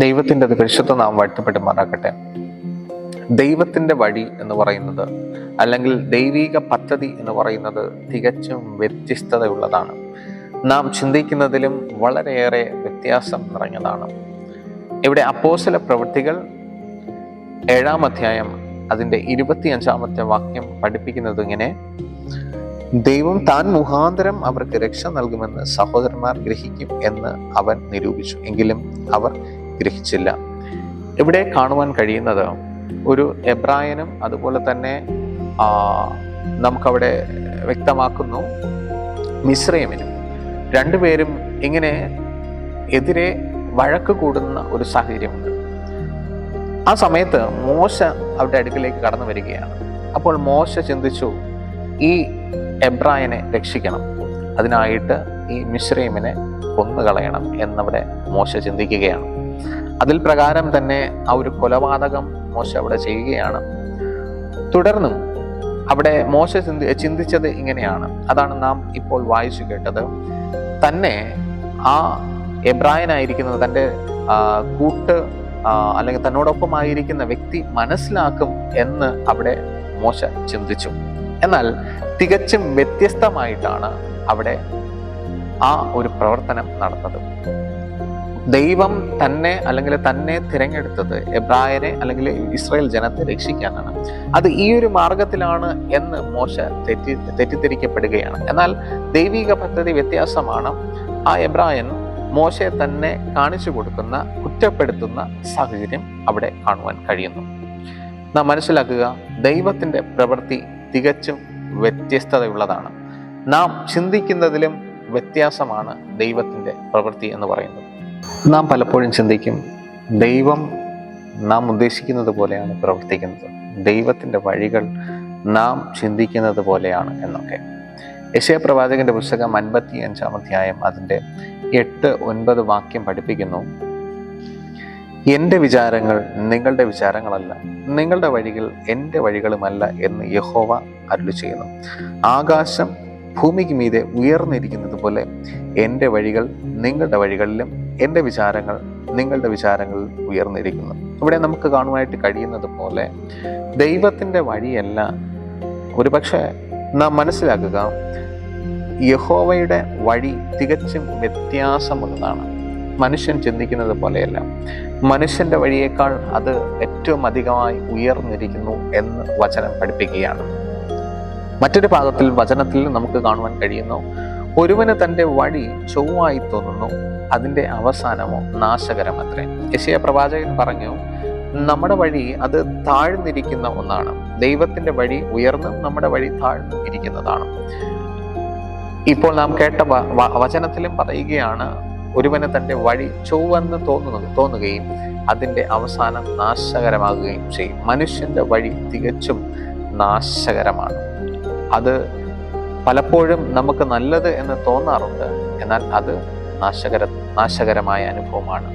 ദൈവത്തിൻ്റെ പരിശുദ്ധ നാം വാഴ്ത്തപ്പെട്ടുമാറാകട്ടെ. ദൈവത്തിൻ്റെ വഴി എന്ന് പറയുന്നത്, അല്ലെങ്കിൽ ദൈവിക പദ്ധതി എന്ന് പറയുന്നത് തികച്ചും വ്യത്യസ്തതയുള്ളതാണ്. നാം ചിന്തിക്കുന്നതിലും വളരെയേറെ വ്യത്യാസം നിറഞ്ഞതാണ്. ഇവിടെ അപ്പോസ്തല പ്രവൃത്തികൾ 7-ാം അധ്യായം അതിൻ്റെ 25-ാമത്തെ വാക്യം പഠിപ്പിക്കുന്നത് ഇങ്ങനെ: ദൈവം താൻ മുഖാന്തരം അവർക്ക് രക്ഷ നൽകുമെന്ന് സഹോദരന്മാർ ഗ്രഹിക്കും എന്ന് അവൻ നിരൂപിച്ചു, എങ്കിലും അവർ ഗ്രഹിച്ചില്ല. ഇവിടെ കാണുവാൻ കഴിയുന്നത് ഒരു എബ്രായനും അതുപോലെ തന്നെ നമുക്കവിടെ വ്യക്തമാക്കുന്നു മിസ്രയീമിനും, രണ്ടുപേരും ഇങ്ങനെ എതിരെ വഴക്ക് കൂടുന്ന ഒരു സാഹചര്യമുണ്ട്. ആ സമയത്ത് മോശ അവരുടെ അടുക്കിലേക്ക് കടന്നു വരികയാണ്. അപ്പോൾ മോശ ചിന്തിച്ചു, ഈ എബ്രായനെ രക്ഷിക്കണം, അതിനായിട്ട് ഈ മിസ്രയീമിനെ കൊന്നുകളയണം എന്നവിടെ മോശ ചിന്തിക്കുകയാണ്. അതിൽ പ്രകാരം തന്നെ ആ ഒരു കൊലപാതകം മോശ അവിടെ ചെയ്യുകയാണ്. തുടർന്നും അവിടെ മോശ ചിന്തിച്ചത് ഇങ്ങനെയാണ്, അതാണ് നാം ഇപ്പോൾ വായിച്ചു കേട്ടത്. തന്നെ ആ എബ്രായനായിരിക്കുന്നത് തൻ്റെ അല്ലെങ്കിൽ തന്നോടൊപ്പമായിരിക്കുന്ന വ്യക്തി മനസ്സിലാക്കും എന്ന് അവിടെ മോശ ചിന്തിച്ചു. എന്നാൽ തികച്ചും വ്യത്യസ്തമായിട്ടാണ് അവിടെ ആ ഒരു പ്രവർത്തനം നടന്നത്. ദൈവം തന്നെ തിരഞ്ഞെടുത്തത് എബ്രായരെ അല്ലെങ്കിൽ ഇസ്രായേൽ ജനത്തെ രക്ഷിക്കാനാണ്. അത് ഈ ഒരു മാർഗത്തിലാണ് എന്ന് മോശ തെറ്റിദ്ധരിക്കപ്പെടുകയാണ്. എന്നാൽ ദൈവിക പദ്ധതി വ്യത്യാസമാണ്. ആ എബ്രായൻ മോശയെ തന്നെ കാണിച്ചു കൊടുക്കുന്ന, കുറ്റപ്പെടുത്തുന്ന സാഹചര്യം അവിടെ കാണുവാൻ കഴിയുന്നു. നാം മനസ്സിലാക്കുക, ദൈവത്തിൻ്റെ പ്രവൃത്തി തികച്ചും വ്യത്യസ്തതയുള്ളതാണ്. നാം ചിന്തിക്കുന്നതിലും വ്യത്യാസമാണ് ദൈവത്തിൻ്റെ പ്രവൃത്തി എന്ന് പറയുന്നത്. നാം പലപ്പോഴും ചിന്തിക്കും, ദൈവം നാം ഉദ്ദേശിക്കുന്നത് പോലെയാണ് പ്രവർത്തിക്കുന്നത്, ദൈവത്തിൻ്റെ വഴികൾ നാം ചിന്തിക്കുന്നത് പോലെയാണ് എന്നൊക്കെ. യെശയ്യാ പ്രവാചകന്റെ പുസ്തകം 55-ാം അധ്യായം അതിൻ്റെ 8-9 വാക്യം പഠിപ്പിക്കുന്നു: എൻ്റെ വിചാരങ്ങൾ നിങ്ങളുടെ വിചാരങ്ങളല്ല, നിങ്ങളുടെ വഴികൾ എൻ്റെ വഴികളുമല്ല എന്ന് യഹോവ അരുളി ചെയ്യുന്നു. ആകാശം ഭൂമിക്ക് മീതെ ഉയർന്നിരിക്കുന്നത് പോലെ എൻ്റെ വഴികൾ നിങ്ങളുടെ വഴികളിലും എൻ്റെ വിചാരങ്ങൾ നിങ്ങളുടെ വിചാരങ്ങളിൽ ഉയർന്നിരിക്കുന്നു. ഇവിടെ നമുക്ക് കാണുവാനായിട്ട് കഴിയുന്നത് പോലെ ദൈവത്തിൻ്റെ വഴിയല്ല. ഒരുപക്ഷെ നാം മനസ്സിലാക്കുക, യഹോവയുടെ വഴി തികച്ചും വ്യത്യാസമുള്ളതാണ്. മനുഷ്യൻ ചിന്തിക്കുന്നത് പോലെയല്ല. മനുഷ്യന്റെ വഴിയേക്കാൾ അത് ഏറ്റവും അധികമായി ഉയർന്നിരിക്കുന്നു എന്ന് വചനം പഠിപ്പിക്കുകയാണ്. മറ്റൊരു ഭാഗത്തിൽ വചനത്തിൽ നമുക്ക് കാണുവാൻ കഴിയുന്നു, ഒരുവന് തൻ്റെ വഴി ചൊവ്വായി തോന്നുന്നു, അതിൻ്റെ അവസാനമോ നാശകരമത്രേ. യെശയ്യാ പ്രവാചകൻ പറഞ്ഞു, നമ്മുടെ വഴി അത് താഴ്ന്നിരിക്കുന്ന ഒന്നാണ്. ദൈവത്തിൻ്റെ വഴി ഉയർന്നും നമ്മുടെ വഴി താഴ്ന്നു ഇരിക്കുന്നതാണ്. ഇപ്പോൾ നാം കേട്ട വചനത്തിലും പറയുകയാണ്, ഒരുവന് തൻ്റെ വഴി ചൊവ്വെന്ന് തോന്നുകയും അതിൻ്റെ അവസാനം നാശകരമാകുകയും ചെയ്യും. മനുഷ്യന്റെ വഴി തികച്ചും നാശകരമാണ്. അത് പലപ്പോഴും നമുക്ക് നല്ലത് എന്ന് തോന്നാറുണ്ട്, എന്നാൽ അത് നാശകരമായ അനുഭവമാണ്.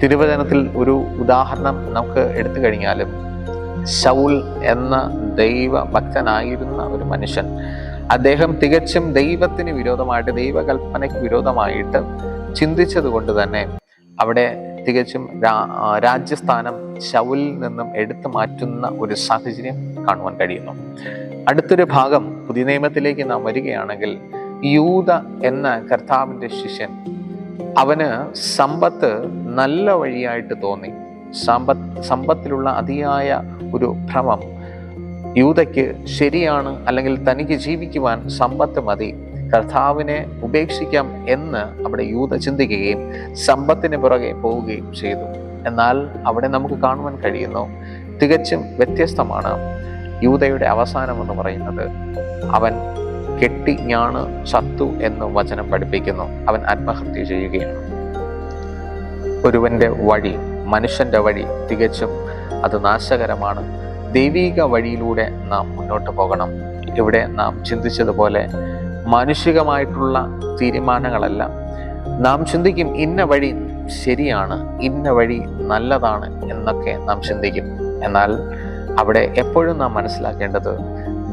തിരുവചനത്തിൽ ഒരു ഉദാഹരണം നമുക്ക് എടുത്തു കഴിഞ്ഞാലും, ശൗൽ എന്ന ദൈവഭക്തനായിരുന്ന ഒരു മനുഷ്യൻ, അദ്ദേഹം തികച്ചും ദൈവത്തിന് വിരോധമായിട്ട്, ദൈവകൽപ്പനയ്ക്ക് വിരോധമായിട്ട് ചിന്തിച്ചത് കൊണ്ട് തന്നെ അവിടെ തികച്ചും രാജ്യസ്ഥാനം ശൗലിൽ നിന്നും എടുത്തു മാറ്റുന്ന ഒരു സാഹചര്യം കാണുവാൻ കഴിയുന്നു. അടുത്തൊരു ഭാഗം പുതിയ നിയമത്തിലേക്ക് നാം വരികയാണെങ്കിൽ, യൂദ എന്ന കർത്താവിൻ്റെ ശിഷ്യൻ, അവന് സമ്പത്ത് നല്ല വഴിയായിട്ട് തോന്നി. സമ്പത്തിലുള്ള അതിയായ ഒരു ഭ്രമം യൂദയ്ക്ക് ശരിയാണ്, അല്ലെങ്കിൽ തനിക്ക് ജീവിക്കുവാൻ സമ്പത്ത് മതി, കർത്താവിനെ ഉപേക്ഷിക്കാം എന്ന് അവിടെ യൂദ ചിന്തിക്കുകയും സമ്പത്തിന് പുറകെ പോവുകയും ചെയ്തു. എന്നാൽ അവിടെ നമുക്ക് കാണുവാൻ കഴിയുന്നു, തികച്ചും വ്യത്യസ്തമാണ്. യൂദയുടെ അവസാനം എന്ന് പറയുന്നത്, അവൻ കെട്ടി ഞാണ് ചത്തു എന്ന് വചനം പഠിപ്പിക്കുന്നു. അവൻ ആത്മഹത്യ ചെയ്യുകയാണ്. ഒരുവന്റെ വഴി, മനുഷ്യന്റെ വഴി തികച്ചും അത് നാശകരമാണ്. ദൈവിക വഴിയിലൂടെ നാം മുന്നോട്ട് പോകണം. ഇവിടെ നാം ചിന്തിച്ചതുപോലെ മാനുഷികമായിട്ടുള്ള തീരുമാനങ്ങളല്ല. നാം ചിന്തിക്കും, ഇന്ന വഴി ശരിയാണ്, ഇന്ന വഴി നല്ലതാണ് എന്നൊക്കെ നാം ചിന്തിക്കും. എന്നാൽ അവിടെ എപ്പോഴും നാം മനസ്സിലാക്കേണ്ടത്,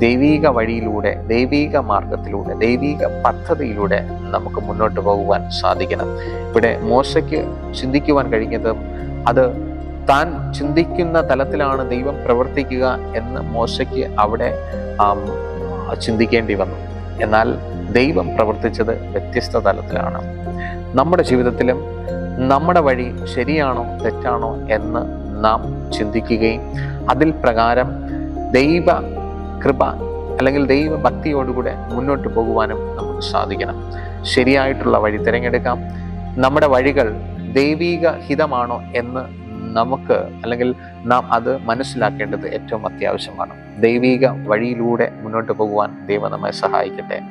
ദൈവിക വഴിയിലൂടെ, ദൈവിക മാർഗത്തിലൂടെ, ദൈവിക പദ്ധതിയിലൂടെ നമുക്ക് മുന്നോട്ട് പോകുവാൻ സാധിക്കണം. ഇവിടെ മോശയ്ക്ക് ചിന്തിക്കുവാൻ കഴിഞ്ഞത് അത് താൻ ചിന്തിക്കുന്ന തലത്തിലാണ് ദൈവം പ്രവർത്തിക്കുക എന്ന് മോശയ്ക്ക് അവിടെ ചിന്തിക്കേണ്ടി വന്നു. എന്നാൽ ദൈവം പ്രവർത്തിച്ചത് വ്യത്യസ്ത തലത്തിലാണ്. നമ്മുടെ ജീവിതത്തിലും നമ്മുടെ വഴി ശരിയാണോ തെറ്റാണോ എന്ന് നാം ചിന്തിക്കുകയും അതിൽ പ്രകാരം ദൈവ കൃപ അല്ലെങ്കിൽ ദൈവഭക്തിയോടുകൂടെ മുന്നോട്ട് പോകുവാനും നമുക്ക് സാധിക്കണം. ശരിയായിട്ടുള്ള വഴി തിരഞ്ഞെടുക്കാം. നമ്മുടെ വഴികൾ ദൈവീക ഹിതമാണോ എന്ന് നമുക്ക് അല്ലെങ്കിൽ നാം അത് മനസ്സിലാക്കേണ്ടത് ഏറ്റവും അത്യാവശ്യമാണ്. ദൈവീക വഴിയിലൂടെ മുന്നോട്ട് പോകുവാൻ ദൈവം നമ്മെ സഹായിക്കട്ടെ.